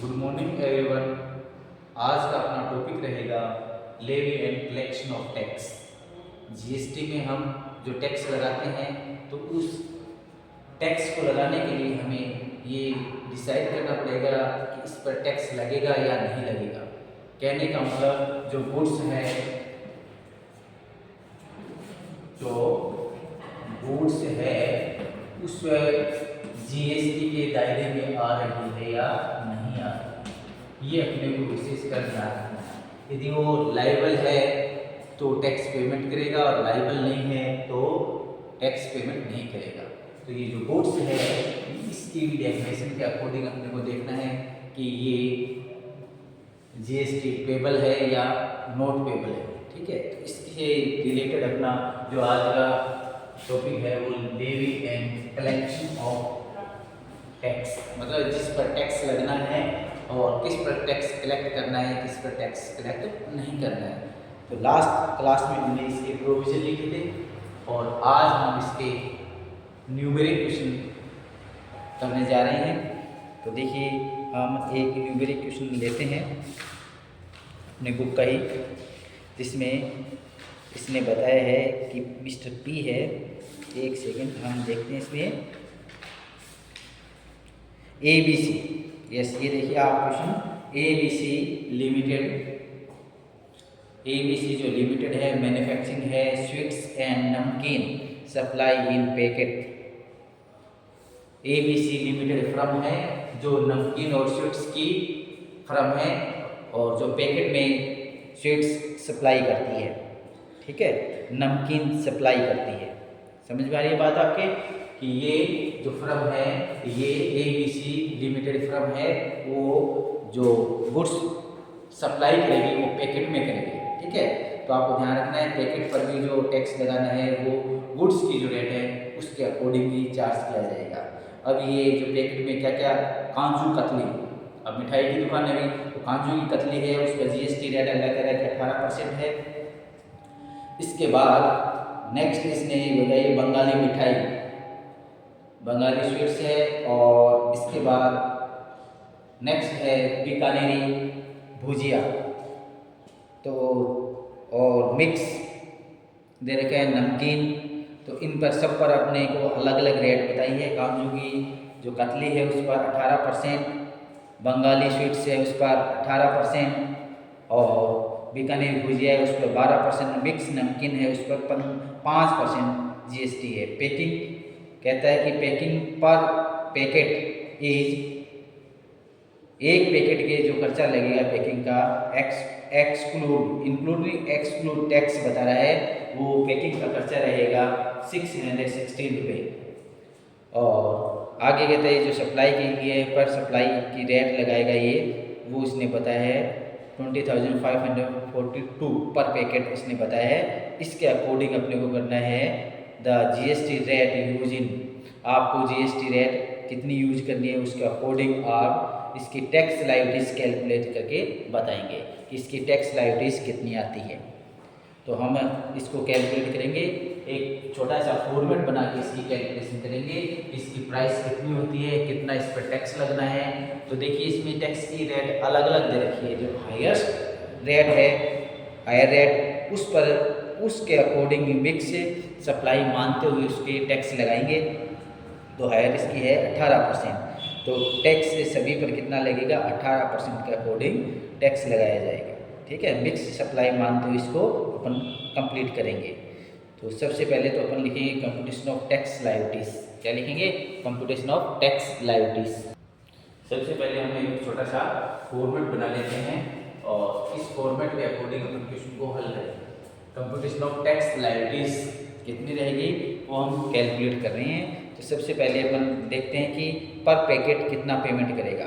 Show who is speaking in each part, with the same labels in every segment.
Speaker 1: Good morning everyone. आज का अपना टॉपिक रहेगा levy and collection of tax. GST में हम जो टैक्स लगाते हैं तो उस टैक्स को लगाने के लिए हमें ये डिसाइड करना पड़ेगा कि इस पर टैक्स लगेगा या नहीं लगेगा। कहने का मतलब जो गुड्स है उस जीएसटी के दायरे में आ रही है या नहीं आ रही, ये अपने को विशेष कर ध्यान रखना है। यदि वो लायबल है तो टैक्स पेमेंट करेगा और लायबल नहीं है तो टैक्स पेमेंट नहीं करेगा। तो ये जो गुड्स है इसकी भी डेफिनेशन के अकॉर्डिंग अपने को देखना है कि ये जीएसटी पेबल है या नॉट पेबल है। ठीक है, तो इसके रिलेटेड अपना जो आज का टॉपिक है वो levy and collection of tax, मतलब जिस पर टैक्स लगना है और किस पर टैक्स कलेक्ट करना है, किस पर टैक्स कलेक्ट नहीं करना है। तो लास्ट क्लास में हमने इसके प्रोविजन लिखे थे और आज हम इसके न्यूमेरिक क्वेश्चन करने जा रहे हैं। तो देखिए हम एक न्यूमेरिक क्वेश्चन लेते हैं अपने बुक का ही, जिसमें इसने बताया है कि मिस्टर पी है, एक सेकंड हम देखते हैं इसमें ABC, यस ये देखिए आप क्वेश्चन ABC लिमिटेड, ABC जो लिमिटेड है मैन्युफैक्चरिंग है स्वीट्स एंड नमकीन supply in packet. ABC limited firm है जो नमकीन और स्वीट्स की फर्म है और जो पैकेट में स्वीट्स सप्लाई करती है। ठीक है, नमकीन सप्लाई करती है। समझ में आ रही है बात आपके कि ये जो फर्म है ये ABC लिमिटेड फर्म है, वो जो गुड्स सप्लाई करेगी वो पैकेट में करेगी। ठीक है, तो आपको ध्यान रखना है पैकेट पर भी जो टैक्स लगाना है वो गुड्स की जो रेट है उसके अकॉर्डिंग ही चार्ज किया जाएगा। अब ये जो पैकेट में क्या क्या, काजू कतली, अब मिठाई की दुकान है तो काजू की कतली है उसका जीएसटी रेट अलग अलग 18% है। इसके बाद नेक्स्ट इसने बताइए बंगाली मिठाई, बंगाली स्वीट्स है और इसके बाद नेक्स्ट है बीकानेरी भुजिया, तो और मिक्स दे रखे हैं नमकीन। तो इन पर सब पर अपने को अलग अलग रेट बताई है। काजू की जो कतली है उस पर 18%, बंगाली स्वीट्स है उस पर 18% और बीकानेर भुजिया है उस पर 12%, मिक्स नमकीन है उस पर 5% जीएसटी है। पैकिंग कहता है कि पैकिंग पर पैकेट इज, एक पैकेट के जो खर्चा लगेगा पैकिंग का एक्सक्लूड टैक्स बता रहा है, वो पैकिंग का खर्चा रहेगा 616 रुपये। और आगे कहता है जो सप्लाई के लिए पर सप्लाई की रेट लगाएगा ये, वो इसने बताया है 20,542 पर पैकेट इसने बताया है। इसके अकॉर्डिंग अपने को करना है the GST rate use in, आपको जीएसटी रेट कितनी यूज करनी है उसके अकॉर्डिंग आप इसकी टैक्स लायबिलिटीज कैलकुलेट करके बताएंगे कि इसकी टैक्स लायबिलिटीज कितनी आती है। तो हम इसको कैलकुलेट करेंगे, एक छोटा सा फॉर्मेट बना के इसकी कैलकुलेशन करेंगे, इसकी प्राइस कितनी होती है, कितना इस पर टैक्स लगना है। तो देखिए इसमें टैक्स की रेट अलग अलग दे रखी है। जो हाईएस्ट रेट है, हायर रेट, उस पर उसके अकॉर्डिंग मिक्स सप्लाई मानते हुए उसके टैक्स लगाएंगे। तो हायर इसकी है 18%, तो टैक्स सभी पर कितना लगेगा 18% के अकॉर्डिंग टैक्स लगाया जाएगा। ठीक है, मिक्स सप्लाई मानते हुए इसको अपन कंप्लीट करेंगे। तो सबसे पहले तो अपन लिखेंगे कंप्यूटेशन ऑफ टैक्स लायबिलिटीज। क्या लिखेंगे? Computation of tax liabilities. सबसे पहले हम एक छोटा सा फॉर्मेट बना लेते हैं और इस फॉर्मेट के अकॉर्डिंग अपन क्वेश्चन को हल करेंगे। कंप्यूटेशन ऑफ टैक्स लायबिलिटीज कितनी रहेगी वो हम कैलकुलेट कर रहे हैं। तो सबसे पहले अपन देखते हैं कि पर पैकेट कितना पेमेंट करेगा।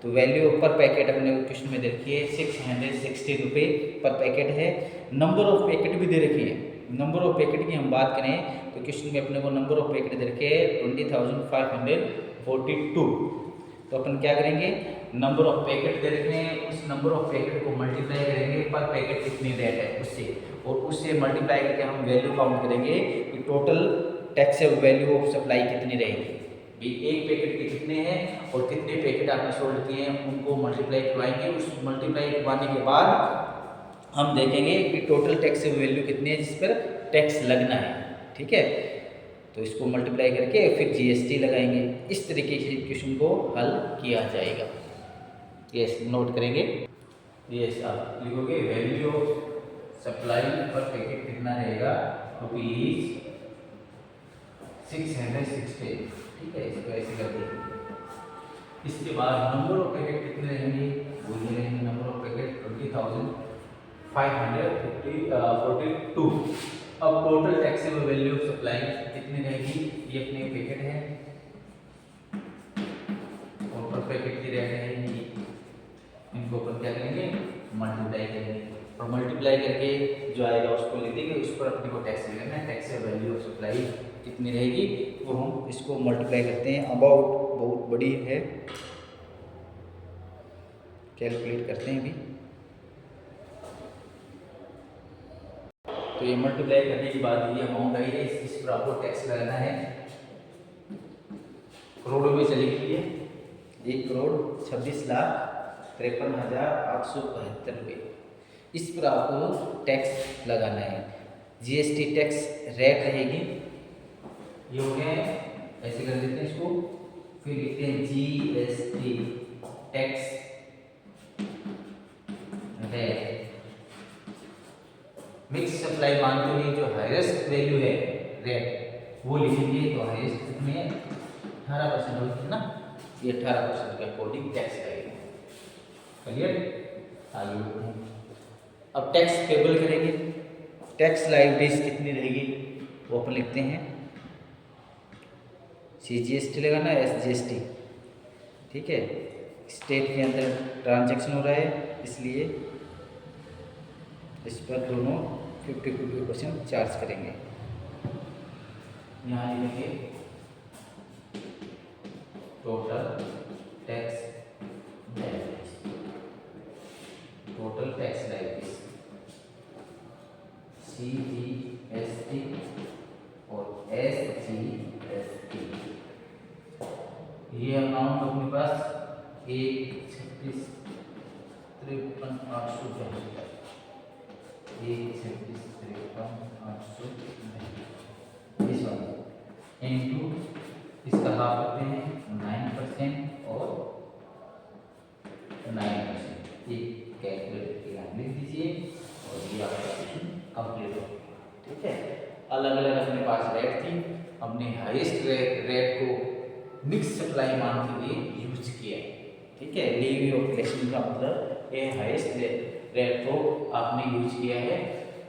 Speaker 1: तो वैल्यू पर पैकेट अपने क्वेश्चन में देखिए 660 रुपये पर पैकेट है। नंबर ऑफ पैकेट भी दे रखी है। नंबर ऑफ पैकेट की हम बात करें तो क्वेश्चन में अपने को नंबर ऑफ पैकेट दे रखे है 20,542। तो अपन क्या करेंगे, नंबर ऑफ पैकेट दे रखे हैं, उस नंबर ऑफ पैकेट को मल्टीप्लाई करेंगे पर पैकेट कितनी रेट है उससे, और उससे मल्टीप्लाई करके हम वैल्यू काउंट करेंगे कि total taxable value of supply कितनी रहेगी। भी एक पैकेट के कितने हैं और कितने पैकेट आपने सोल्ड किए हैं उनको मल्टीप्लाई करवाएंगे। उस मल्टीप्लाई करवाने के बाद हम देखेंगे कि टोटल टैक्सेबल वैल्यू कितनी है जिस पर टैक्स लगना है। ठीक है, तो इसको मल्टीप्लाई करके फिर जीएसटी लगाएंगे। इस तरीके से क्वेश्चन को हल किया जाएगा। ये नोट करेंगे। ये आप लिखोगे वैल्यू ऑफ सप्लाई पर पैकेट कितना रहेगा, रुपीज 660। ठीक है, इसको ऐसे कर देंगे। इसके बाद नंबर ऑफ पैकेट कितने रहेंगे, वो ये रहेंगे नंबर ऑफ पैकेट 20,542। अब total taxable value of supply कितनी रहेगी, ये अपने पैकेट है और पर पैकेट की रेट रहेगी, इनको ऊपर क्या करेंगे मल्टीप्लाई करेंगे और मल्टीप्लाई करके जो आएगा उसको लिख देंगे, उस पर अपने को टैक्स लेना है। टैक्सेबल वैल्यू ऑफ सप्लाई कितनी रहेगी वो हम इसको मल्टीप्लाई करते हैं। अबाउट बहुत बड़ी है, कैलकुलेट करते हैं अभी। तो ये मल्टीप्लाई करने के बाद ये अमाउंट आई है, इस पर आपको टैक्स लगाना है। करोड़ों में चली गई है, 1,26,53,872 रुपये। इस पर आपको टैक्स लगाना है। जीएसटी टैक्स रेट रहेगी, ये हो गया, ऐसे कर देते हैं इसको, फिर लिखते हैं GST tax rate. Mix supply मानते हुए जो हाईएस्ट वैल्यू है रेट वो लिखेंगे, तो हाईएस्ट कितनी है 18% होगी ना, ये 18% के अकॉर्डिंग टैक्स लगेगा। क्लियर, आगे बढ़ते हैं। अब टैक्स पेबल करेंगे। टैक्स लायबिलिटीज कितनी रहेगी वो अपन लिखते हैं, CGST लगाना है, SGST। ठीक है, स्टेट के अंदर ट्रांजैक्शन हो रहा है इसलिए इस पर दोनों 50% चार्ज करेंगे। यहाँ लिखेंगे total tax liabilities, total tax liabilities CGST और SGST। ये अमाउंट अपने पास 1,36,53,800 इंटू इसका हाफ करते हैं 9% और 9%। ये कैलकुलेट करके लिख दीजिए और ये आपका क्वेश्चन कंप्लीट हो। ठीक है, अलग अलग अपने पास रेट थी, हमने हाईएस्ट रेट को मिक्स सप्लाई मान के लिए यूज किया। ठीक है, लीव ऑफ कलेक्शन का मतलब ये हाईएस्ट रेट को आपने यूज किया है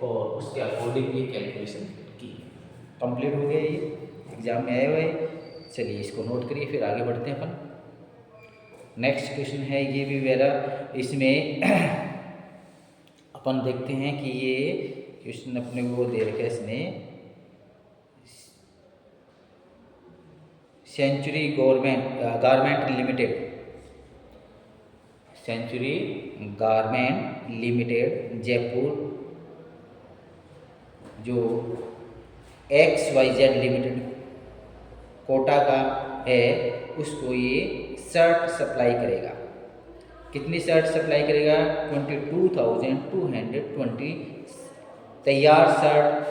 Speaker 1: और उसके अकॉर्डिंग ये कैलकुलेशन की। कंप्लीट हो गया, ये एग्जाम में आए हुए। चलिए इसको नोट करिए, फिर आगे बढ़ते हैं अपन। नेक्स्ट क्वेश्चन है ये भी मेरा, इसमें अपन देखते हैं कि ये क्वेश्चन अपने को दे रखा है इसने, Century Garment Limited, Century Garment Limited Jaipur जो XYZ लिमिटेड कोटा का है, उसको ये शर्ट सप्लाई करेगा। कितनी शर्ट सप्लाई करेगा, 22,220 तैयार शर्ट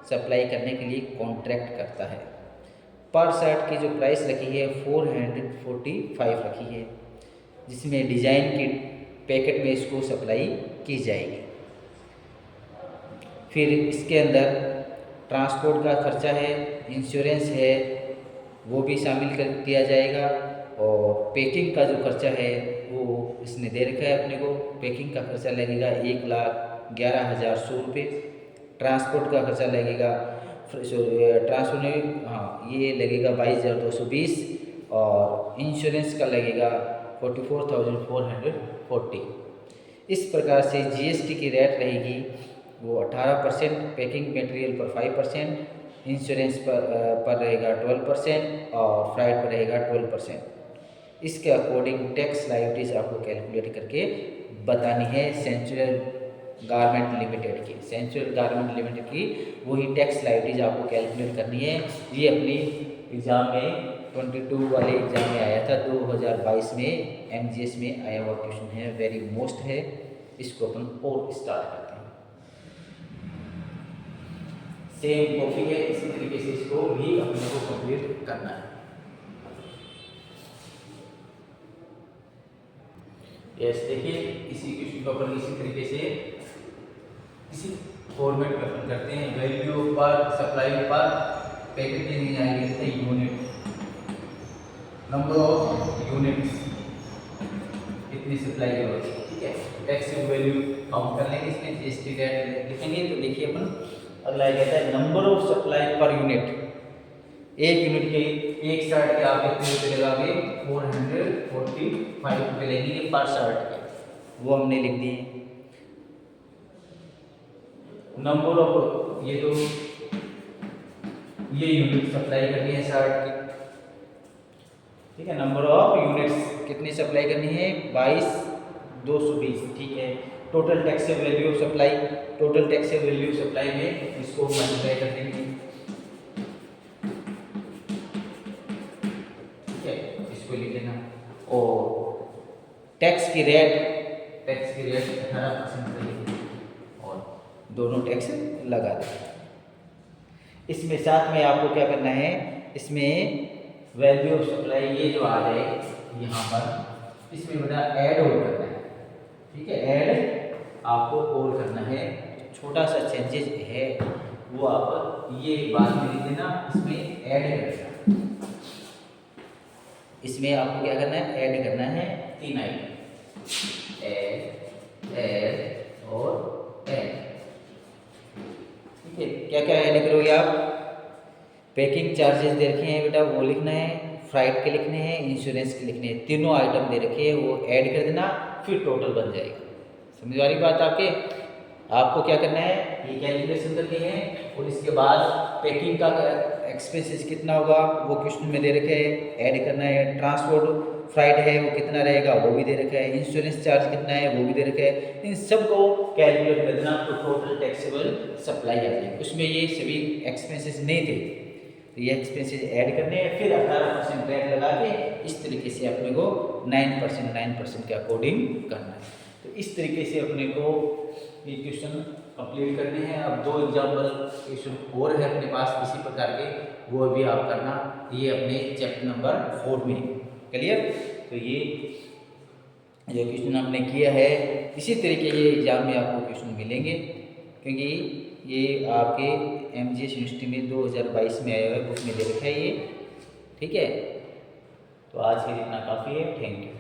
Speaker 1: सप्लाई करने के लिए कॉन्ट्रैक्ट करता है। पर शर्ट की जो प्राइस रखी है 445 रखी है, जिसमें डिज़ाइन की पैकेट में इसको सप्लाई की जाएगी। फिर इसके अंदर ट्रांसपोर्ट का खर्चा है, इंश्योरेंस है, वो भी शामिल कर दिया जाएगा और पैकिंग का जो खर्चा है वो इसने दे रखा है अपने को। पैकिंग का खर्चा लगेगा 1,11,100 रुपये। ट्रांसपोर्ट का खर्चा लगेगा ये लगेगा 22,220 और इंश्योरेंस का लगेगा 44,440। इस प्रकार से जीएसटी की रेट रहेगी वो 18%, पैकिंग मटेरियल पर 5%, इंश्योरेंस पर रहेगा 12% और फ्राइट पर रहेगा 12%। इसके अकॉर्डिंग टैक्स लायबिलिटीज आपको कैलकुलेट करके बतानी है सेंचुरी गारमेंट लिमिटेड की। सेंचुरी गारमेंट लिमिटेड की वही टैक्स लायबिलिटीज आपको कैलकुलेट करनी है। ये अपनी एग्जाम में 22 वाले एग्जाम में आया था, 2022 में MGS में आया हुआ क्वेश्चन है, वेरी मोस्ट है। इसको अपन और स्टार्ट करते हैं। सेम कॉपी है, इसी तरीके से इसको भी अपने को कंप्लीट करना है। यस, देखिए इसी क्वेश्चन को अपन इसी तरीके से इसी फॉर्मेट में अपन करते हैं। वैल्यू पर सप्लाई पर पैकेट की नहीं आएगी यूनिट, नंबर ऑफ यूनिट्स, कितनी सप्लाई करोगे, ठीक है। टैक्स वैल्यू काउंट कर लेंगे, इसमें जीएसटी रेट लिखेंगे। तो देखिए अपन अगला कहता है number of supply per unit. एक यूनिट के एक शर्ट के आप कितने रुपये लगाओगे, 445 रुपये लगेंगे पर शर्ट के, वो हमने लिख दिए। नंबर ऑफ ये तो ये यूनिट सप्लाई करनी है शर्ट की, ठीक है। नंबर ऑफ यूनिट्स कितनी सप्लाई करनी है, 22,220, ठीक है। Total taxable value of supply, total taxable value of supply में इसको मल्टीप्लाई कर देंगे, ठीक है। इसको लिख लेना। और टैक्स की रेट 18% करेंगे और दोनों टैक्स लगा देंगे। इसमें साथ में आपको क्या करना है, इसमें वैल्यू ऑफ सप्लाई ये जो आ जाए यहाँ पर, इसमें बेटा ऐड और करना है, ठीक है। ऐड आपको और करना है, छोटा सा चेंजेस है वो आप ये बाद में लिख देना, इसमें ऐड कर देना। इसमें आपको क्या करना है, ऐड करना है 3 आइटम, ऐड और ऐड, ठीक है। क्या क्या ऐड करोगे आप, पैकिंग चार्जेस दे रखे हैं बेटा वो लिखना है, फ्राइट के लिखने हैं, इंश्योरेंस के लिखने हैं, तीनों आइटम दे रखे हैं वो ऐड कर देना, फिर टोटल बन जाएगा। समझ वाली बात आपके। आपको क्या करना है, ये कैलकुलेशन करनी है और इसके बाद पैकिंग का एक्सपेंसेस कितना होगा वो क्वेश्चन में दे रखे हैं, ऐड करना है। ट्रांसपोर्ट फ्राइट है वो कितना रहेगा वो भी दे रखा है, इंश्योरेंस चार्ज कितना है वो भी दे रखा है। इन सब को कैलकुलेट कर देना तो टोटल टैक्सेबल सप्लाई आ जाएगी। उसमें ये सभी एक्सपेंसेस नहीं थे, तो ये एक्सपेंसेस ऐड करने हैं, फिर 18% रेट लगा के इस तरीके से अपने को 9% के अकॉर्डिंग करना है। तो इस तरीके से अपने को ये क्वेश्चन कंप्लीट करने हैं। अब 2 एग्जाम्पल क्वेश्चन और है अपने पास इसी प्रकार के, वो भी आप करना, ये अपने चैप्टर नंबर 4 में। क्लियर। तो ये जो क्वेश्चन हमने किया है इसी तरीके ये एग्जाम में आपको क्वेश्चन मिलेंगे, क्योंकि ये आपके MGS यूनिवर्सिटी में 2022 में आया हुआ है, बुक में दे रखा है ये, ठीक है। तो आज के लिए इतना काफ़ी है, थैंक यू।